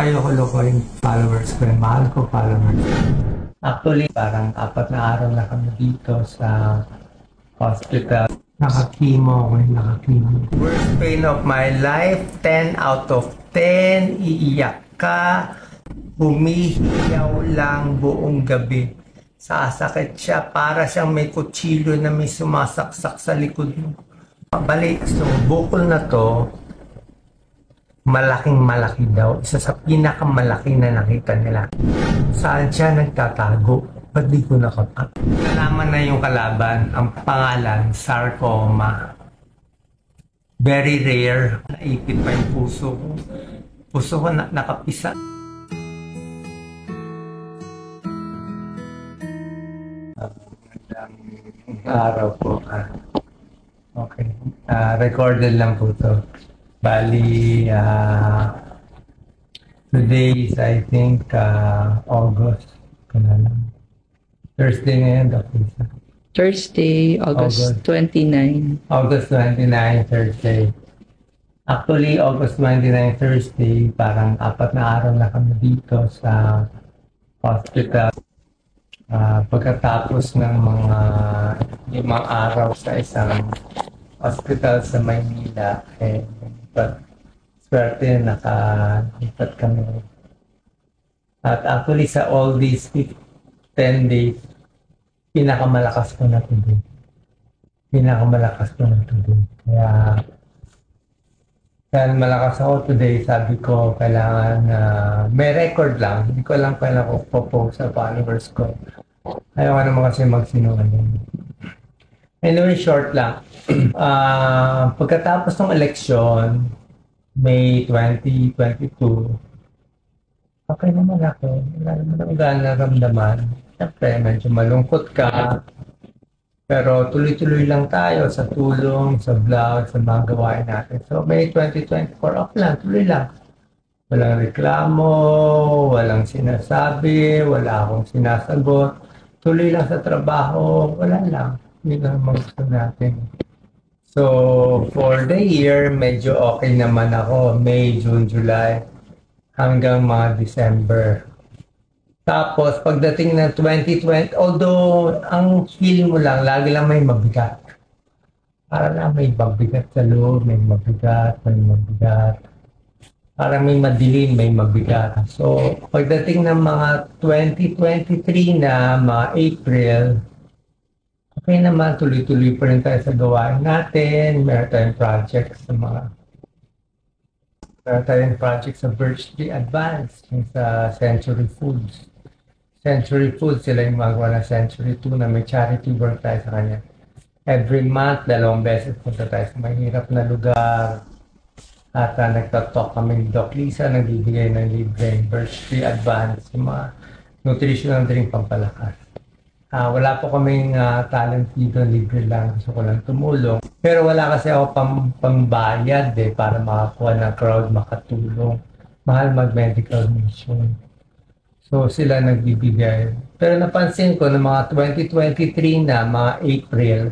Ayoko lokohin followers ko. Mahal ko followers. Actually, parang 4 na araw na kami dito sa hospital. Nakakimo ako, nakakimo. Worst pain of my life, 10 out of 10. Iiyak ka. Humihiyaw lang buong gabi. Sasakit siya, para siyang may kutsilyo na may sumasaksak sa likod mo. Balik, so bukol na to, malaking malaki daw. Isa sa pinakamalaki na nakita nila. Saan siya nagtatago? Ba't di ko nakapat? Nalaman na yung kalaban, ang pangalan, sarcoma. Very rare. Naipit pa yung puso ko. Puso ko nakapisa. Araw po. Okay. Recorded lang po to. Bali, today is I think August. Thursday ngayon, Thursday, August 29. August 29, Thursday. Actually, August 29, Thursday, parang 4 na araw na kami dito sa hospital. Pagkatapos ng mga 5 araw sa isang hospital sa Maynila, swerte nakalipat kami. At actually sa all these 10 days, pinakamalakas ko na today. Pinakamal malakas ako today, sabi ko, kailangan may record lang. Hindi ko alam kailan ko po-post sa followers ko. Ayaw ka naman kasi magsinungaling. Anyway, short lang. Pagkatapos ng eleksyon, May 2022, okay naman ako. Wala naman ang naramdaman. Siyempre, medyo malungkot ka. Pero tuloy-tuloy lang tayo sa tulong, sa vlog, sa mga gawain natin. So, May 2024, okay lang, tuloy lang. Walang reklamo, walang sinasabi, wala akong sinasagot. Tuloy lang sa trabaho, wala lang. Hindi lang gusto natin. So, for the year, medyo okay naman ako. May, June, July, hanggang mga December. Tapos, pagdating ng 2020, although ang feel mo lang, lagi lang may mabigat. Para lang may mabigat sa loob, may mabigat. Para may madilim, may mabigat. So, pagdating ng mga 2023 na, mga April, okay naman, tuloy-tuloy pa rin tayo sa gawain natin. Meron tayong project sa Birchtree Advance, sa Century Foods. Century Foods, sila yung magawa ng Century 2 na may charity work tayo sa kanya. Every month, 2 beses punta tayo sa mahirap na lugar. At nagtatalk kami ni Doc Lisa, nagbibigay ng libreng Birchtree Advance, yung mga nutritional drink pampalakas. Wala po kaming talent dito, libre lang, gusto ko lang tumulong. Pero wala kasi ako pambayad para makakuha ng crowd, makatulong. Mahal mag-medical mission. So sila nagbibigay. Pero napansin ko na mga 2023 na, mga April,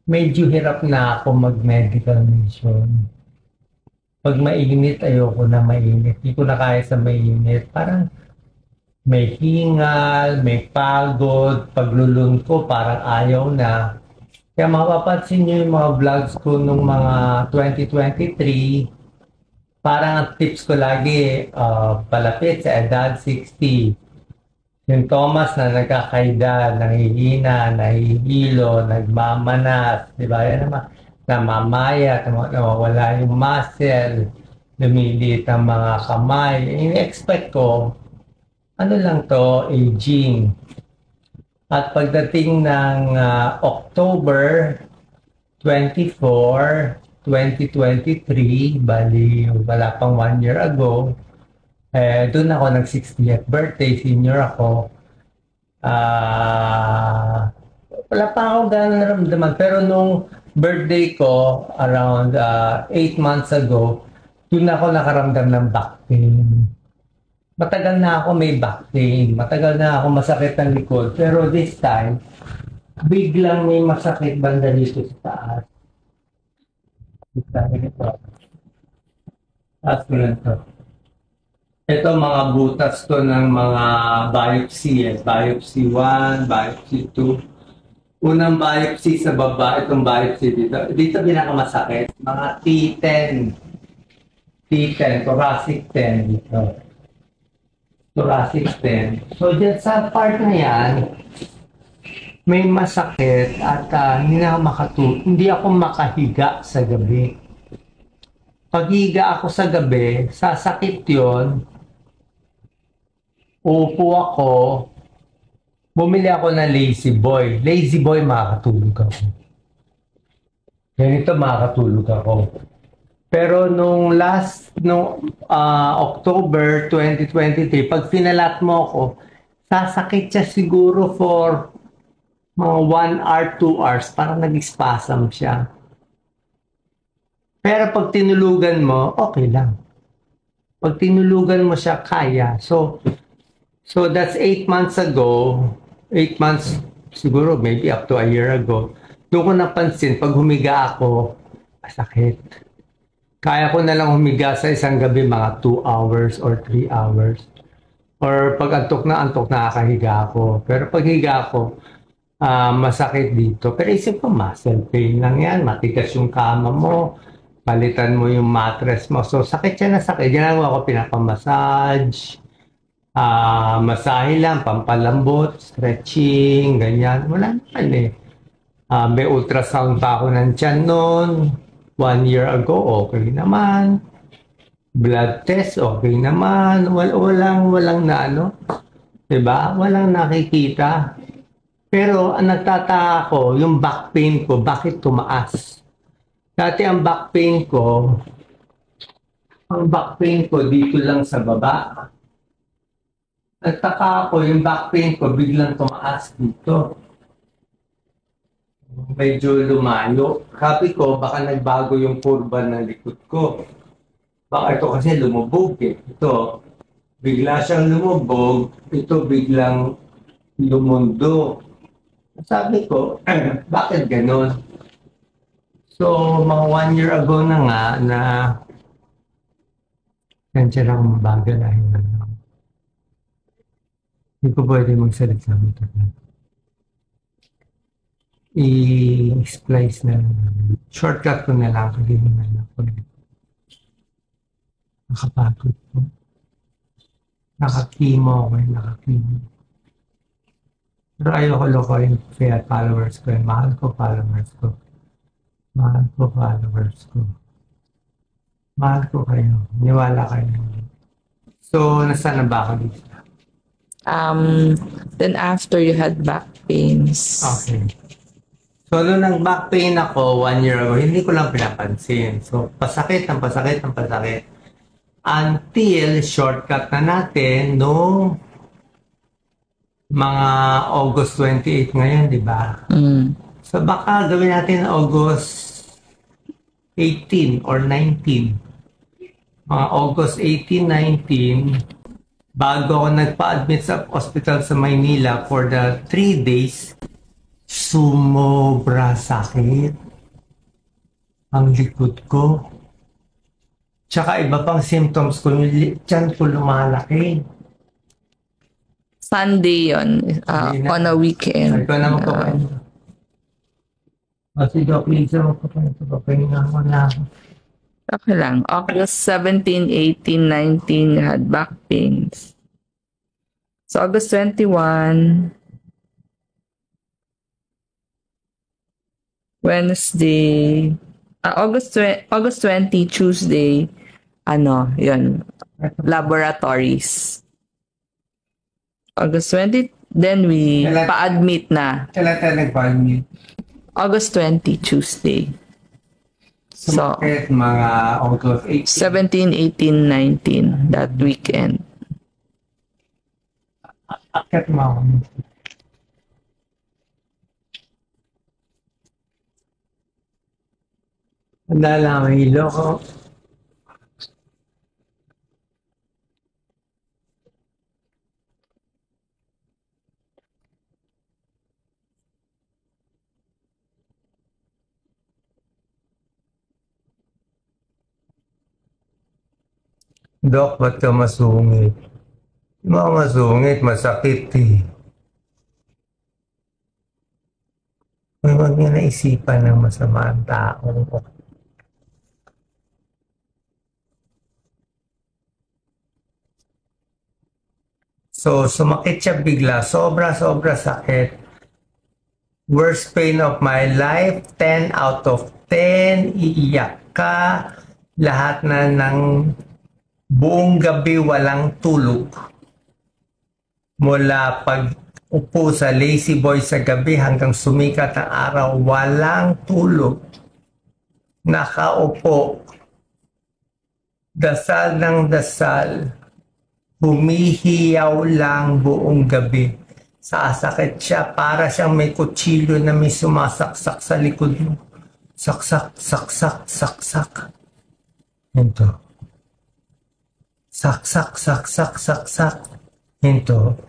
medyo hirap na ako mag-medical mission. Pag mainit, ayoko na mainit. Hindi ko na kaya sa mainit. Parang may hingal, may pagod, paglulun ko, parang ayaw na. Kaya mapapansin nyo yung mga vlogs ko nung mga 2023, parang ang tips ko lagi, palapit sa edad 60. Yung Thomas na nagkakaedad, nangihina, nahihilo, nagmamanas, di ba? Yan naman, namamaya, nawawala yung muscle, lumiliit ang mga kamay. In-expect ko, ano lang to, aging. At pagdating ng October 24, 2023, bali wala pang 1 year ago, doon ako nag 60th birthday, senior ako. Wala pa ako gano'n naramdaman, pero nung birthday ko, around 8 months ago, doon ako nakaramdam ng back pain. Matagal na ako may back pain, matagal na ako masakit ang likod, pero this time, biglang may masakit banda dito sa taas. Taas ko lang to. Ito mga butas to ng mga biopsy. Biopsy 1, biopsy 2. Unang biopsy sa baba, itong biopsy dito. Dito pinakamasakit. Mga T10. T10, thoracic 10 dito. Thoracic 10. So, dyan sa part na yan, may masakit at hindi ako makahiga sa gabi. Paghiga ako sa gabi, sasakit yon. Upo ako, bumili ako ng Lazy Boy. Lazy Boy, makakatulog ako. Ganito, makakatulog ako. Pero nung October 2023, pag pinalat mo ako, sasakit siya siguro for mga 1 hour, 2 hours, parang nag-spasm siya. Pero pag tinulugan mo, okay lang. Pag tinulugan mo siya, kaya. So that's 8 months ago, 8 months, siguro maybe up to a year ago, doon ko napansin, pag humiga ako, masakit. Kaya ko na lang humiga sa isang gabi mga 2 hours or 3 hours. Or pag antok na nakakahiga ako. Pero pag higa ako, masakit dito. Pero isip ko, muscle pain lang yan. Matigas yung kama mo. Palitan mo yung mattress mo. So, sakit siya na sakit. Ginagawa ko, pinapamassage. Masahe lang, pampalambot, stretching, ganyan. Wala naman eh. May ultrasound pa ako ng tiyan noon. 1 year ago, okay naman. Blood test, okay naman. Walang na ano. Diba? Walang nakikita. Pero ang nagtataka ko, yung back pain ko, bakit tumaas? Dati ang back pain ko dito lang sa baba. Nagtaka ako, yung back pain ko biglang tumaas dito. Medyo lumayo. Sabi ko, baka nagbago yung kurba ng likod ko. Baka ito kasi lumubog eh. Ito, bigla siyang lumubog. Ito biglang lumundo. Sabi ko, bakit ganon? So, mga 1 year ago na nga na yan lang bagal na hindi ko pwede magsalita nito. I-splice na lang. Shortcut ko na lang. Hindi naman ako. Nakapagod po. Nakakimo ako. Nakakimo. Pero ayoko lokohin kaya followers ko. Mahal ko followers ko. Mahal ko followers ko. Mahal ko kayo. Niwala kayo. So, nasaan na ba ako dito? Then after you had back pains. Okay. So, nung nag-back pain ako 1 year ago, hindi ko lang pinapansin. So, pasakit. Until shortcut na natin no mga August 28 ngayon, di ba? So, baka gawin natin August 18 or 19. Mga August 18, 19, bago ako nagpa-admit sa hospital sa Maynila for the 3 days, sumobra sakit ang likod ko. Tsaka iba pang symptoms ko, yung tiyan ko lumalaki. Sunday yon on a weekend. Ito naman po kayo. Si Doc Lisa, magpapahinga ko na ako. Okay lang. August 17, 18, 19, you had back pains. So August 21, Wednesday, August 20, Tuesday, yun, laboratories. August 20, then we pa-admit na. Kailan tayo nag-admit? August 20, Tuesday. Sumakit mga August 17, 18. 18, 19, that weekend. Akit mo ako. Handa lang ang hilo ko. Dok, ba't ka masungit? Mga masungit, masakit eh. May wag niya naisipan ng masama ang tao. So, sumakit siya bigla. Sobra-sobra sakit. Worst pain of my life, 10 out of 10. Iiyak ka. Lahat na ng buong gabi walang tulog. Mula pag upo sa lazy boy sa gabi hanggang sumikat ang araw, walang tulog. Nakaupo. Dasal ng dasal. Humihiyaw lang buong gabi. Sasakit siya para siyang may kutsilyo na may sumasaksak sa likod mo. Saksak, saksak, saksak. Ito. Saksak, saksak, saksak. Ito.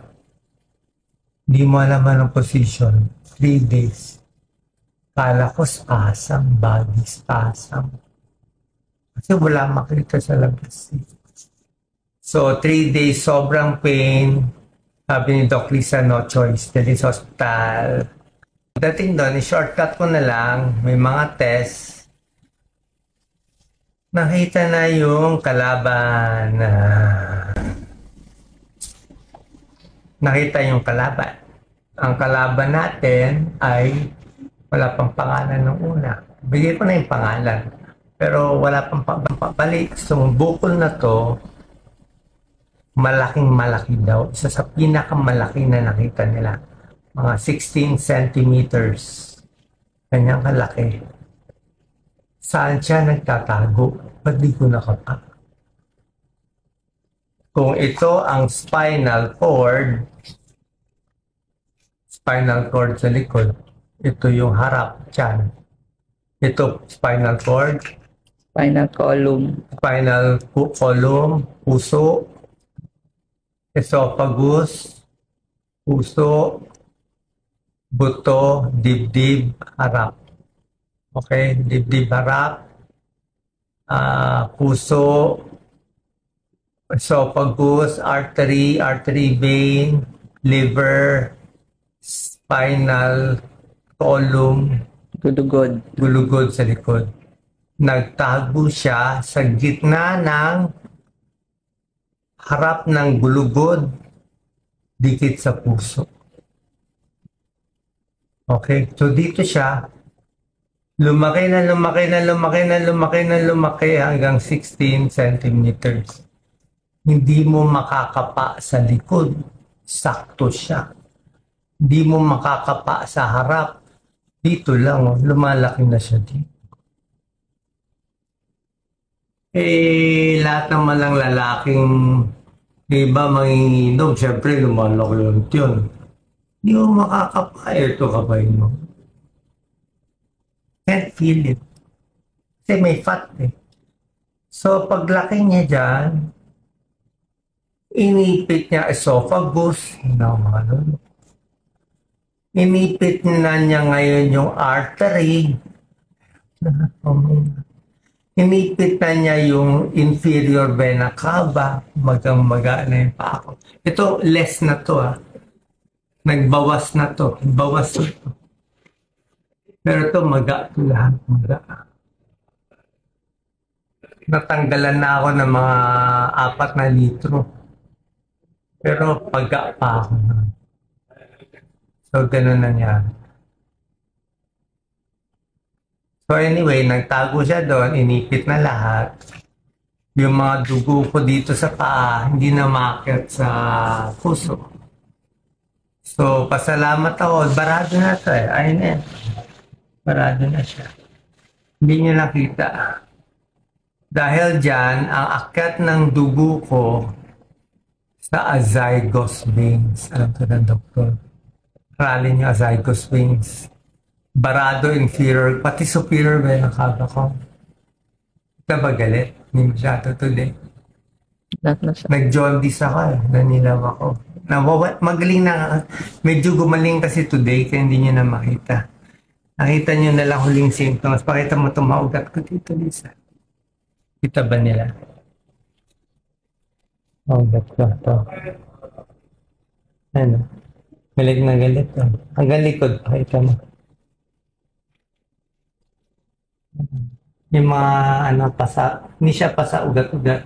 Di mo alam ang position. 3 days. Kala ko spasm, body spasm. Kasi wala makita sa labas. So, 3 days, sobrang pain. Sabi ni Doc Lisa, no choice. Dali sa hospital. Dating doon, shortcut ko na lang. May mga test. Nakita na yung kalaban. Nakita yung kalaban. Ang kalaban natin ay wala pang pangalan ng una. Bigay ko na yung pangalan. Pero wala pang balik. So, bukol na to, malaking malaki daw. Isa sa pinakamalaki na nakita nila. Mga 16 centimeters. Kanyang kalaki. Saan siya nagtatago? Ba't di ko nakapa? Kung ito ang spinal cord sa likod, ito yung harap, tiyan. Ito, spinal cord. Spinal column. Spinal column, puso. Esophagus, puso, buto, dibdib, harap. Okay, dibdib, harap, puso, esophagus, artery vein, liver, spinal column, gulugod sa likod. Nagtago siya sa gitna ng harap ng gulugod, dikit sa puso. Okay, so dito siya, lumaki hanggang 16 centimeters. Hindi mo makakapa sa likod, sakto siya. Hindi mo makakapa sa harap, dito lang, lumalaki na siya dito. Lahat naman ng lalaking iba manginginom, syempre lumalaki yung tiyon. Hindi mo makakapa, ito kabay mo. Can't feel it. Kasi may fat eh. So paglaki niya dyan, inipit niya esophagus, inipit na niya ngayon yung artery, inipit na niya yung inferior vena cava, magang-maga na yung pako. Ito, less na to Nagbawas na to. Bawas na to. Pero ito, maga ito lahat. Maga. Natanggalan na ako ng mga 4 na litro. Pero paga pa ako. So, ganun na niya. So anyway, nagtago siya doon, inipit na lahat. Yung mga dugo ko dito sa paa, hindi na maakyat sa puso. So, pasalamat ako. Barado na ito eh. Ayun eh. Barado na siya. Hindi niya nakita. Dahil dyan, ang akyat ng dugo ko sa azygos veins. Alam ko ng doktor. Aralin niyo azygos veins. Barado, inferior, pati superior vena cava ko. Ito ba galit? Hindi masyado today. Nag-jaundice ako nanilaw ako. Magaling na, medyo gumaling kasi today kaya hindi niya na makita. Nakita niyo na lang huling symptoms. Pakita mo itong maugat ko dito, Lisa. Kita ba nila? Oh, that's to. Ano? Galit na galit. Oh. Hanggang likod pa. Ito mo. Yung mga ano, pasa. Hindi siya pasa ugat-ugat.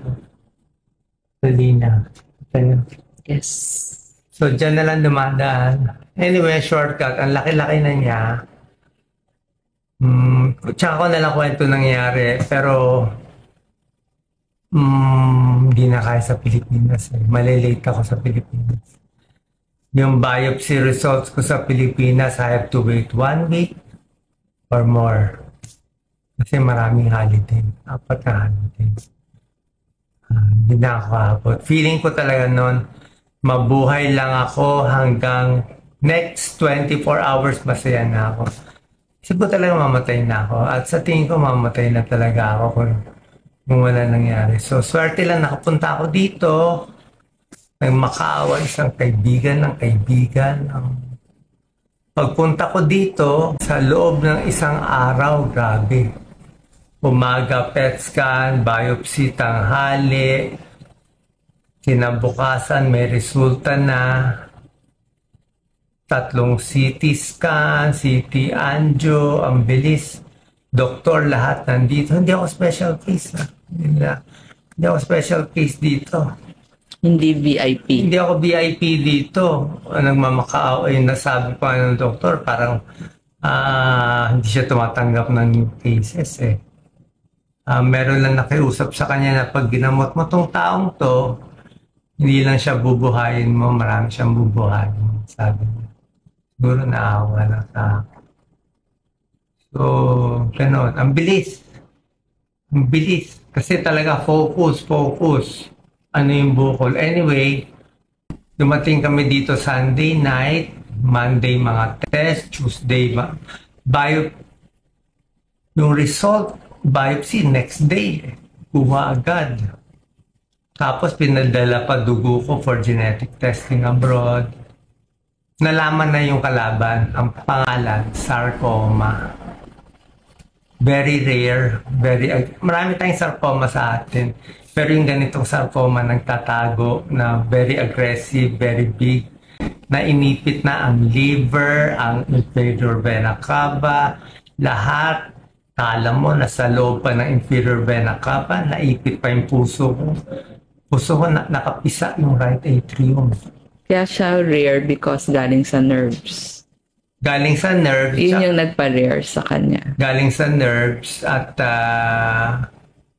Salina. Ito nyo. Yes. So, dyan na lang dumadaan. Anyway, shortcut. Ang laki-laki na niya. Tsaka ko na lang kwento nangyari. Pero, hindi na kaya sa Pilipinas. Malilate ako sa Pilipinas. Yung biopsy results ko sa Pilipinas, I have to wait 1 week or more. Kasi maraming holiday. 4 na holiday. Hindi na ako abot. Feeling ko talaga noon, mabuhay lang ako hanggang next 24 hours masaya na ako. Isip ko talaga mamatay na ako. At sa tingin ko mamatay na talaga ako kung wala nangyari. So, swerte lang nakapunta ako dito. Macau, isang kaibigan ng kaibigan. Pagpunta ko dito, sa loob ng isang araw, grabe. Umaga, PET scan, biopsy, tanghali. Kinabukasan, may resulta na. 3 CT scan, CT angio, ang bilis. Doktor, lahat nandito. Hindi ako special case. Hindi ako special case dito. Hindi VIP. Hindi ako VIP dito. Nagmamakaaw, nasabi pa ng doktor, parang hindi siya tumatanggap ng new cases eh. Meron lang nakiusap sa kanya na pag ginamot mo tong taong to, hindi lang siya bubuhayin mo, marami siyang bubuhayin. Sabi niya. Siguro naawa na sa akin. So, gano'n. Ang bilis. Ang bilis. Kasi talaga focus. Ano yung bukol. Anyway, dumating kami dito Sunday night, Monday mga test, Tuesday yung result, biopsy next day. Kuha agad. Tapos pinadala pa dugo ko for genetic testing abroad. Nalaman na yung kalaban, ang pangalan, sarcoma. Very rare, marami tayong sarcoma sa atin. Pero yung ganitong sarcoma nagtatago na very aggressive, very big, na inipit na ang liver, ang inferior vena cava, lahat. Kala mo, nasa loob pa ng inferior vena cava, naipit pa yung puso ko. Puso ko nakapisa yung right atrium. Kaya siya rare because galing sa nerves. Galing sa nerves. Yun yung nagpa-rare sa kanya. Galing sa nerves at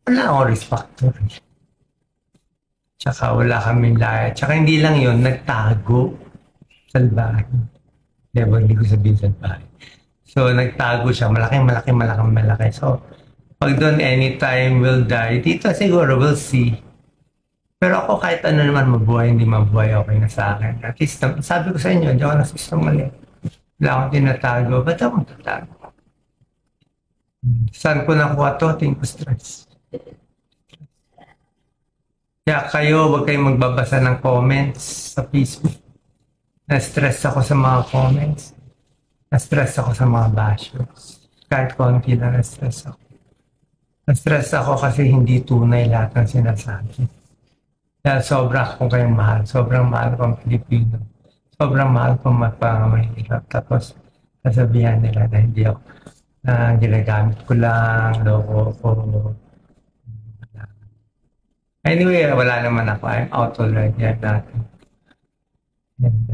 wala akong risk factor. Tsaka wala kaming laya. Tsaka hindi lang yun, nagtago. Salbahe. Hindi ko sabihin salbahe. So, nagtago siya. Malaki. So, pag doon anytime will die, dito siguro we'll see. Pero ako kahit ano naman mabuhay, hindi mabuhay, okay na sa akin. At least, sabi ko sa inyo, hindi ako nasusungali. Wala akong tinatago. Ba't ako tatago? Saan ko nakuha to? Tingin ko stress. Kaya kayo, huwag kayong magbabasa ng comments sa Facebook. Na-stress ako sa mga comments. Na-stress ako sa mga bashers. Kahit konti na na-stress ako. Na-stress ako kasi hindi tunay lahat ng sinasabi. Dahil sobrang akong kayong mahal. Sobrang mahal ko ang Pilipino. Sobrang mahal ko magpangahirap. Tapos, sasabihan nila na hindi ako na ginagamit ko lang, loko ko. Anyway, wala naman ako. I'm out already at natin. And,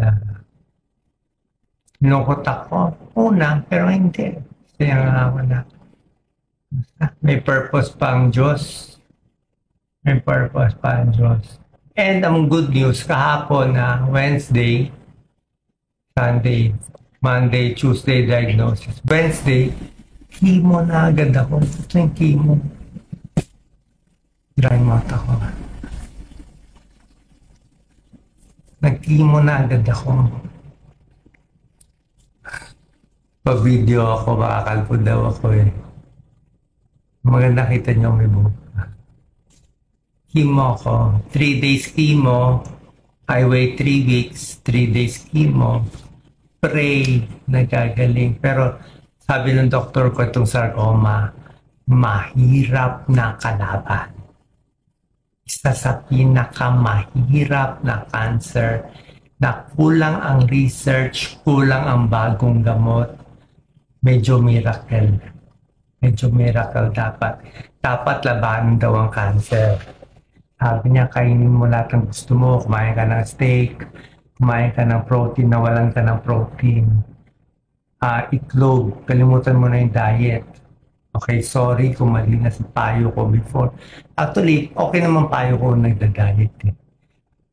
nukot ako. Una, pero hindi. Kasi nga wala. May purpose pa ang Diyos. May purpose pa ang Diyos. And ang good news, kahapon na Wednesday, Sunday, Monday, Tuesday diagnosis. Wednesday, chemo na agad ako. Ito yung chemo. Dry mouth ako. Nag-chemo na agad ako. Pa-video ako, makakalpo daw ako eh. Maganda kita niyo may buka. Chemo ko. 3 days chemo. I wait 3 weeks. 3 days chemo. Pray. Nagagaling. Pero sabi ng doktor ko itong sarcoma, mahirap na kalaban. isa sa pinakamahirap na cancer na kulang ang research, kulang ang bagong gamot. Medyo miracle. Medyo miracle dapat. Dapat labanan daw ang cancer. Sabi niya, kainin mo lahat ng gusto mo. Kumain ka ng steak, kumain ka ng protein, nawalan ka ng protein. Itlog, kalimutan mo na yung diet. Okay, sorry kung mali na sa payo ko before. Actually, okay naman payo ko nagda-diet eh.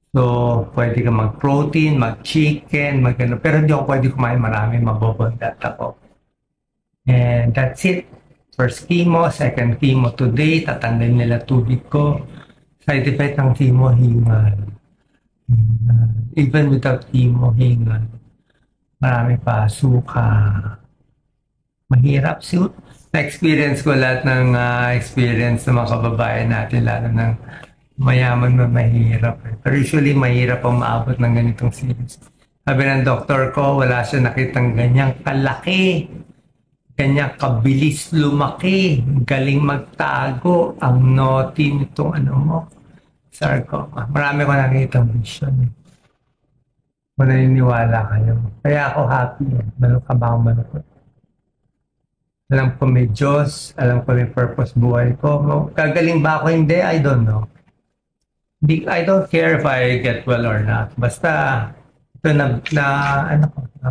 So, pwede ka mag-protein, mag-chicken, mag-ano. Pero hindi ako pwede kumain marami, mabobondat ako. And that's it. First chemo, second chemo today, tatanggalin nila tubig ko. Side effect ng chemo, hingal. Even without chemo, hingal. Marami pa, suka. Mahirap. Na-experience ko lahat ng experience ng mga kababayan natin, lalo ng mayaman na mahirap. Pero usually, mahirap ang maabot ng ganitong series. Sabi ng doktor ko, wala siya nakitang ganyang kalaki. Ganyang kabilis lumaki. Galing magtago. Ang naughty nitong ano mo. Sarcoma. Marami ko nakita vision. Kung naniniwala kayo. Kaya ako happy. Malukha ba ako malukot? Alam ko may Diyos. Alam ko may purpose buhay ko. Gagaling ba ako? Hindi. I don't know. I don't care if I get well or not. Basta ito na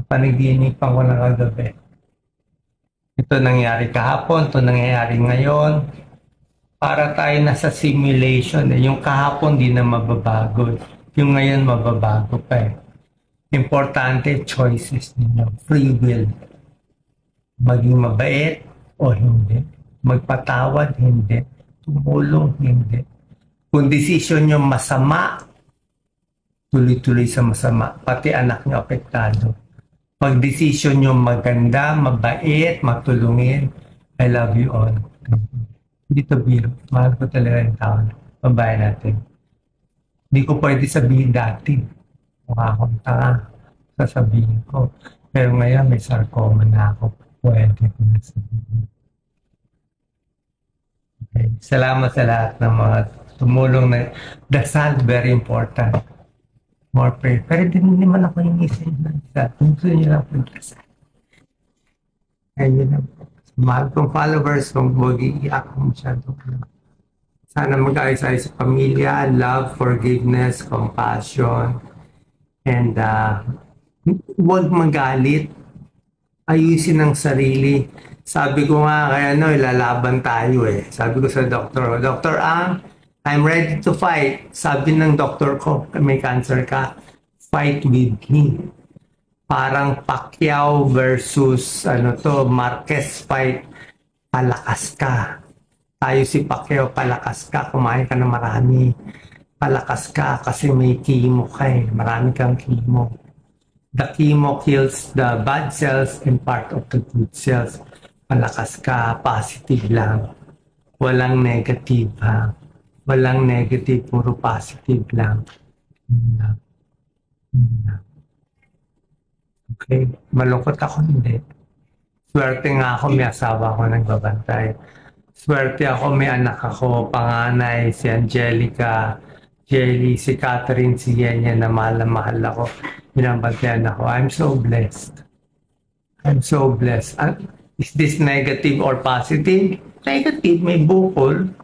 panaginipan ko na kagabi. Ito nangyari kahapon. Ito nangyayari ngayon. Para tayo nasa simulation. Yung kahapon di na mababago. Yung ngayon mababago pa eh. Importante, choices ninyo. Free will. Maging mabait o hindi. Magpatawad, hindi. Tumulong, hindi. Kung desisyon nyo masama, tuloy-tuloy sa masama. Pati anak nyo apektado. Pag desisyon nyo maganda, mabait, matulungin, I love you all. Hindi to biro. Mahal ko talaga yung tao. Babae natin. Hindi ko pwede sabihin dati. Mukha akong tanga. Sasabihin ko. Pero ngayon may sarcoma na ako. Pwede ko na sabihin. Okay. Salamat sa lahat ng mga tumulong na dasal. Very important. More prayer. Pero din naman ako yung isa yung dasal. Gusto niyo lang po dasal. Ayun na po. Mahal kong followers, kung mag-iiyak ko masyado. Sana mag-ayos-ayos sa pamilya, love, forgiveness, compassion, and huwag magalit. Ayusin ang sarili. Sabi ko nga, kaya ilalaban tayo eh. Sabi ko sa doktor, Dr. Ang, I'm ready to fight. Sabi ng doktor ko, may cancer ka, fight with me. Parang Pacquiao versus Marquez fight, palakas ka. Tayo si Pacquiao, palakas ka, kumain ka na marami. Palakas ka kasi may chemo ka eh. Marami kang chemo. The chemo kills the bad cells and part of the good cells. Palakas ka, positive lang. Walang negative ha. Walang negative, puro positive lang. Okay, malungkot ako hindi. Swerte nga ako, may asawa ako nagbabantay. Swerte ako, may anak ako, panganay, si Angelica, Jelly, si Catherine, si Yenya na mahal ako. Binabantayan ako. I'm so blessed. I'm so blessed. Is this negative or positive? Negative, may bukol.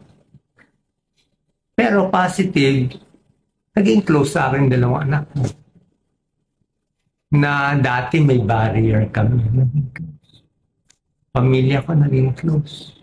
Pero positive, naging close sa akin dalawang anak mo. Na dati may barrier kami. Pamilya ko naging close.